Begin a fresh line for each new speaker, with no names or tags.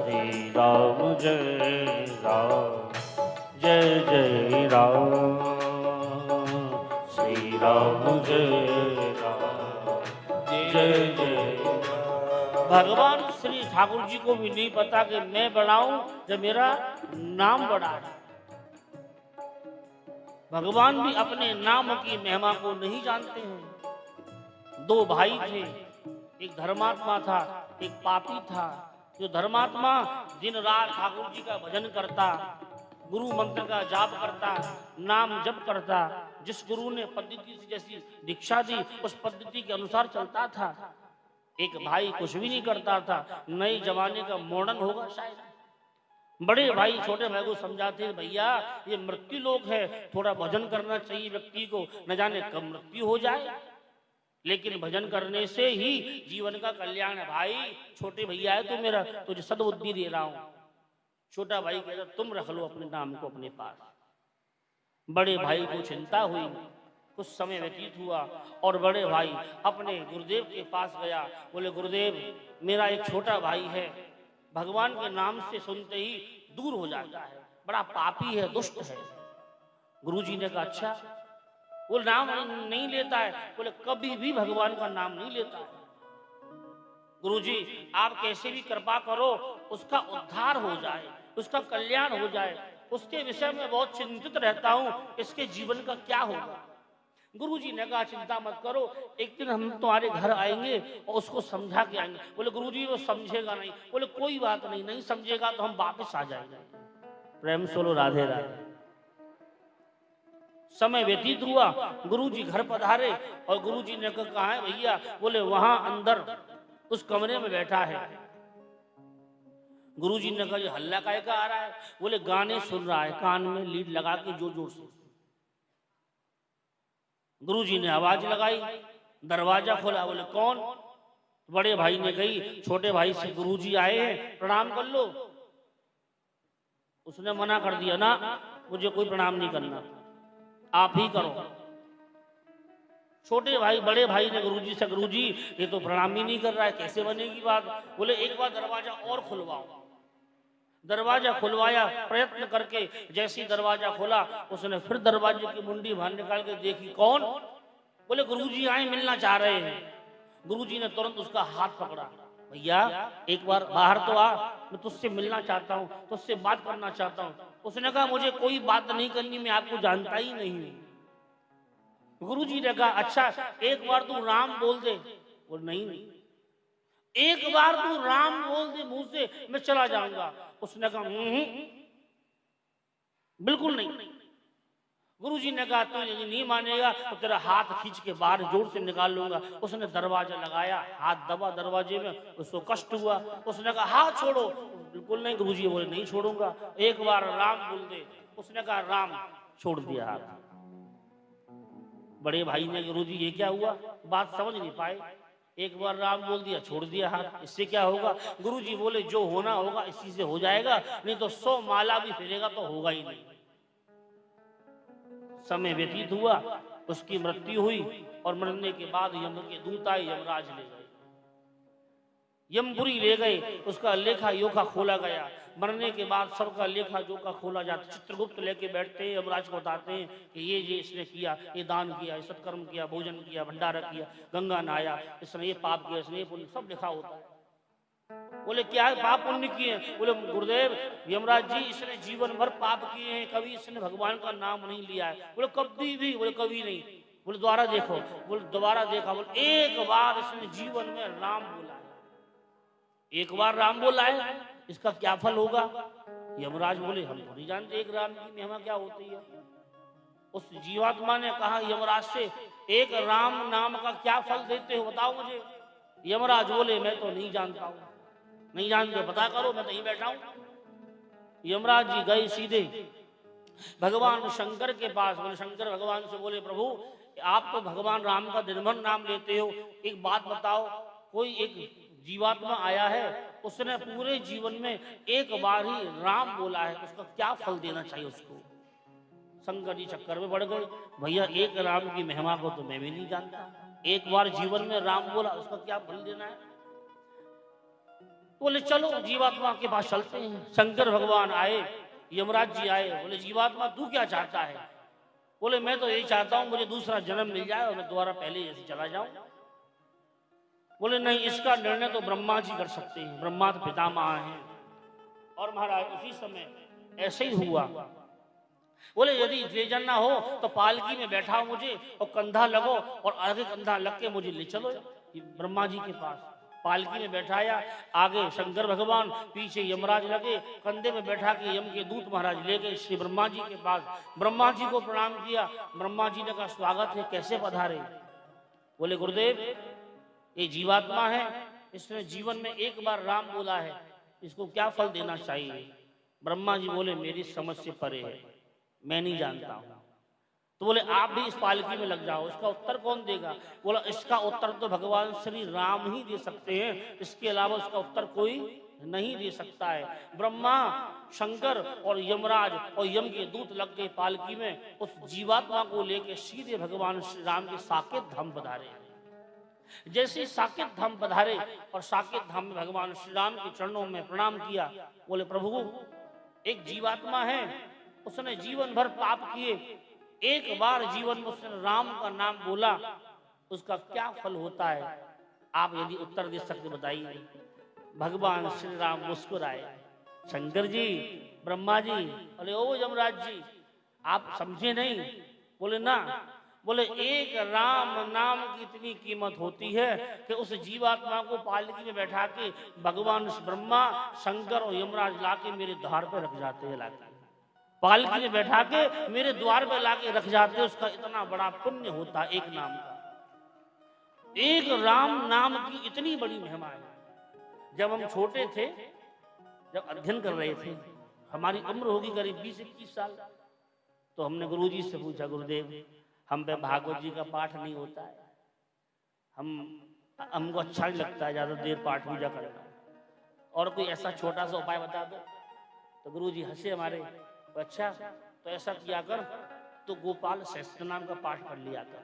श्री राम जय राम, जय जय राम, श्री राम जय राम, जय जय राम। भगवान श्री ठाकुर जी को भी नहीं पता कि मैं बड़ा हूं जब मेरा नाम बड़ा है। भगवान भी अपने नाम की महिमा को नहीं जानते हैं। दो भाई थे, एक धर्मात्मा था, एक पापी था। जो धर्मात्मा दिन रात ठाकुर जी का भजन करता, गुरु मंत्र का जाप करता, नाम जप करता, जिस गुरु ने पद्धति से जैसी दीक्षा दी उस पद्धति के अनुसार चलता था। एक भाई कुछ भी नहीं करता था, नए जमाने का मॉडर्न होगा शायद। बड़े भाई छोटे भाई को समझाते, भैया ये मृत्यु लोक है, थोड़ा भजन करना चाहिए व्यक्ति को, न जाने कब मृत्यु हो जाए, लेकिन भजन करने से ही जीवन का कल्याण है। भाई छोटे भैया है तू मेरा, तुझे सद्बुद्धि दे रहा हूं। छोटा भाई कहता तुम रख लो अपने नाम को अपने पास। बड़े भाई को चिंता हुई, कुछ समय व्यतीत हुआ और बड़े भाई अपने गुरुदेव के पास गया। बोले गुरुदेव मेरा एक छोटा भाई है, भगवान के नाम से सुनते ही दूर हो जाता है, बड़ा पापी है, दुष्ट है। गुरुजी ने कहा अच्छा, वो नाम नहीं लेता है। बोले कभी भी भगवान का नाम नहीं लेता है। गुरुजी आप कैसे भी कृपा करो उसका उद्धार हो जाए, उसका कल्याण हो जाए, उसके विषय में बहुत चिंतित रहता हूं, इसके जीवन का क्या होगा। गुरुजी ने कहा चिंता मत करो, एक दिन हम तुम्हारे घर आएंगे और उसको समझा के आएंगे। बोले गुरुजी वो समझेगा नहीं। बोले कोई बात नहीं, नहीं समझेगा तो हम वापस आ जाएंगे। प्रेम सोलो राधे राधे। समय व्यतीत हुआ, गुरुजी घर पधारे और गुरुजी ने कहा है भैया, बोले वहां अंदर उस कमरे में बैठा है। गुरुजी ने कहा हल्ला काहे का आ रहा है। बोले गाने सुन रहा है, कान में लीड लगा के जोर जोर से। गुरुजी ने आवाज लगाई, दरवाजा खोला। बोले कौन। बड़े भाई ने कही छोटे भाई से गुरुजी आए हैं, प्रणाम कर लो। उसने मना कर दिया, ना मुझे कोई प्रणाम नहीं करना, आप ही करो। छोटे भाई बड़े भाई ने गुरुजी से, गुरुजी ये तो प्रणाम ही नहीं कर रहा है, कैसे बनेगी बात। बोले एक बार दरवाजा और खुलवाओ। दरवाजा खुलवाया, प्रयत्न करके जैसी दरवाजा खोला, उसने फिर दरवाजे की मुंडी बाहर निकाल के देखी, कौन। बोले गुरुजी आए, मिलना चाह रहे हैं। गुरुजी ने तुरंत उसका हाथ पकड़ा, भैया एक बार बाहर तो आ, मैं तुझसे मिलना चाहता हूँ, तुझसे बात करना चाहता हूँ। उसने कहा मुझे कोई बात नहीं करनी, मैं आपको जानता ही नहीं हूँ। गुरुजी ने कहा अच्छा एक बार तू राम बोल दे। बोल नहीं, एक बार तू राम बोल दे मुंह से, मैं चला जाऊंगा। उसने कहा बिल्कुल नहीं। गुरुजी ने कहा तू यदि नहीं मानेगा तो तेरा हाथ खींच के बाहर जोर से निकाल लूंगा। उसने दरवाजा लगाया, हाथ दबा दरवाजे में, उसको कष्ट हुआ। उसने कहा हाथ छोड़ो। बिल्कुल नहीं। गुरुजी बोले नहीं छोड़ूंगा, एक बार राम बोल दे। उसने कहा राम, छोड़ दिया हाथ। बड़े भाई ने गुरुजी ये क्या हुआ, बात समझ नहीं पाए। एक बार राम बोल दिया, छोड़ दिया हाथ, इससे क्या होगा। गुरुजी बोले जो होना होगा इसी से हो जाएगा, नहीं तो 100 माला भी फेरेगा तो होगा ही नहीं। समय व्यतीत हुआ, उसकी मृत्यु हुई और मरने के बाद यम के दूत आए, यमराज ले गए, यमपुरी ले गए। उसका लेखा योखा खोला गया। मरने के बाद सबका लेखा जोखा खोला जाता। चित्रगुप्त लेके बैठते हैं, यमराज को बताते हैं कि ये इसने किया, ये दान किया, ये सत्कर्म किया, भोजन किया, भंडारा किया, गंगा नहाया, इसने ये पाप किया, इसने ये पुण्य, सब लिखा होता है। बोले क्या है पाप पुण्य किए। बोले गुरुदेव यमराज जी इसने जीवन भर पाप किए हैं, कभी इसने भगवान का नाम नहीं लिया है। बोले कभी भी। बोले कभी नहीं। बोले दोबारा देखो। बोले दोबारा देखा। बोले एक बार इसने जीवन में राम बोला है, एक बार राम बोला है, इसका क्या फल होगा। यमराज बोले हम तो नहीं जानते एक राम की महिमा क्या होती है। उस जीवात्मा ने कहा यमराज से एक राम नाम का क्या फल देते हो बताओ मुझे। यमराज बोले मैं तो नहीं जानता हूं। नहीं जानते पता करो, मैं तो यहीं बैठा हूं। यमराज जी गए सीधे भगवान शंकर के पास। बोले शंकर भगवान से बोले प्रभु आप तो भगवान राम का दिन भर नाम लेते हो, एक बात बताओ, कोई एक जीवात्मा आया है, उसने पूरे जीवन में एक बार ही राम बोला है, उसका क्या फल देना चाहिए उसको। शंकर जी चक्कर में पड़ गए, भैया एक राम की महिमा को तो मैं भी नहीं जानता, एक बार जीवन में राम बोला उसका क्या फल देना है। बोले चलो जीवात्मा के पास चलते हैं। शंकर भगवान आए, यमराज जी आए। बोले जीवात्मा तू क्या चाहता है? बोले मैं तो यही चाहता हूं मुझे दूसरा जन्म मिल जाए और मैं दोबारा पहले जैसे चला जाऊं। बोले नहीं, इसका निर्णय तो ब्रह्मा जी कर सकते हैं, ब्रह्मा तो पितामह हैं। और महाराज उसी समय ऐसे ही हुआ। बोले यदि द्विजन ना हो तो पालकी में बैठाओ मुझे और कंधा लगो और आगे कंधा लग के मुझे ले चलो ब्रह्मा जी के पास। पालकी में बैठाया, आगे शंकर भगवान, पीछे यमराज लगे, कंधे में बैठा के यम के दूत महाराज ले गए श्री ब्रह्मा जी के पास। ब्रह्मा जी को प्रणाम किया। ब्रह्मा जी ने कहा स्वागत है, कैसे पधारे? बोले गुरुदेव ये जीवात्मा है, इसने जीवन में एक बार राम बोला है, इसको क्या फल देना चाहिए? ब्रह्मा जी बोले मेरी समझ से परे है, मैं नहीं जानता हूं। तो बोले आप भी इस पालकी में लग जाओ। इसका उत्तर कौन देगा? बोला इसका उत्तर तो भगवान श्री राम ही दे सकते हैं, इसके अलावा उसका उत्तर कोई नहीं दे सकता है। ब्रह्मा, शंकर और यमराज और यम के दूत लग गए पालकी में। उस जीवात्मा को लेके सीधे भगवान श्री राम के साकेत धाम पधारे। जैसे साकेत धाम पधारे और साकेत धाम में भगवान श्री राम के चरणों में प्रणाम किया। बोले प्रभु एक जीवात्मा है, उसने जीवन भर पाप किए, एक बार जीवन में उसने राम का नाम बोला, उसका क्या फल होता है? आप यदि उत्तर दे सकते बताइए। भगवान श्री राम मुस्कुराए। शंकर जी, ब्रह्मा जी, बोले ओ यमराज जी आप समझे नहीं? बोले ना। बोले एक राम नाम की इतनी कीमत होती है कि उस जीवात्मा को पालकी में बैठा के भगवान ब्रह्मा, शंकर और यमराज लाके मेरे द्वार पे रख जाते हैं। लाके पालकी में बैठा के मेरे द्वार पे लाके रख जाते हैं। उसका इतना बड़ा पुण्य होता है एक नाम का। एक राम नाम की इतनी बड़ी महिमा है। जब हम छोटे थे, जब अध्ययन कर रहे थे, हमारी उम्र होगी करीब 20-21 साल, तो हमने गुरुजी से पूछा गुरुदेव हम पे भागवत जी का पाठ नहीं होता है, हमको अच्छा नहीं लगता है ज्यादा देर पाठ पूजा करना, और कोई ऐसा छोटा सा उपाय बता दो। तो गुरुजी हंसे हमारे। तो अच्छा तो ऐसा किया कर, तो गोपाल सहस्त्र नाम का पाठ पढ़ लिया कर।